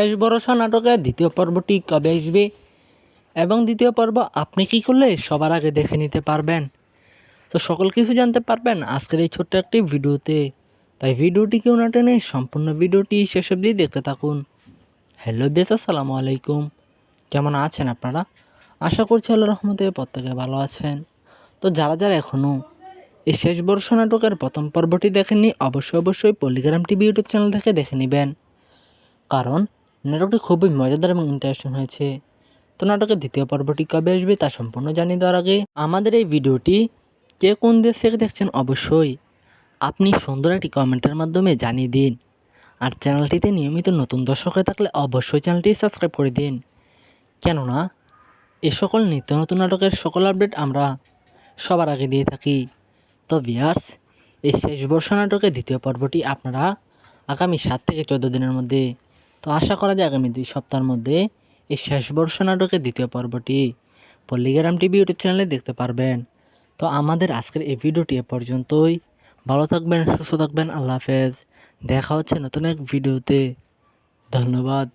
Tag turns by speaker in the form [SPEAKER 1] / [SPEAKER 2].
[SPEAKER 1] শেষ ভরসা নাটকের দ্বিতীয় পর্বটি কবে আসবে এবং দ্বিতীয় পর্ব আপনি কী করলে সবার আগে দেখে নিতে পারবেন, তো সকল কিছু জানতে পারবেন আজকের এই ছোট্ট একটি ভিডিওতে। তাই ভিডিওটি কেউ না টেনে সম্পূর্ণ ভিডিওটি শেষ অবধি দেখতে থাকুন। হ্যালো বেস, আসসালামু আলাইকুম। কেমন আছেন আপনারা? আশা করছি আল্লাহর রহমতে প্রত্যেকে ভালো আছেন। তো যারা যারা এখনও এই শেষ ভরসা নাটকের প্রথম পর্বটি দেখেননি, অবশ্যই পল্লিগ্রাম টিভি ইউটিউব চ্যানেল থেকে দেখে নেবেন, কারণ নাটকটি খুবই মজাদার এবং ইন্টারেস্টিং হয়েছে। তো নাটকের দ্বিতীয় পর্বটি কবে আসবে তা সম্পূর্ণ জানিয়ে দেওয়ার আগে আমাদের এই ভিডিওটি কে কোন দেশ থেকে দেখছেন অবশ্যই আপনি সুন্দর একটি কমেন্টের মাধ্যমে জানিয়ে দিন। আর চ্যানেলটিতে নিয়মিত নতুন দর্শক হয়ে থাকলে অবশ্যই চ্যানেলটি সাবস্ক্রাইব করে দিন, কেননা এ সকল নিত্য নতুন নাটকের সকল আপডেট আমরা সবার আগে দিয়ে থাকি। তো ভিউয়ার্স, এই শেষ ভরসা নাটকের দ্বিতীয় পর্বটি আপনারা আগামী 7 থেকে 14 দিনের মধ্যে, তো আশা করা যায় আগামী 2 সপ্তাহের মধ্যে এই শেষ ভরসা নাটকের দ্বিতীয় পর্বটি পল্লিগ্রাম টিভি ইউটিউব চ্যানেলে দেখতে পারবেন। তো আমাদের আজকের এই ভিডিওটি এ পর্যন্তই। ভালো থাকবেন, সুস্থ থাকবেন, আল্লাহ হাফেজ। দেখা হচ্ছে নতুন এক ভিডিওতে। ধন্যবাদ।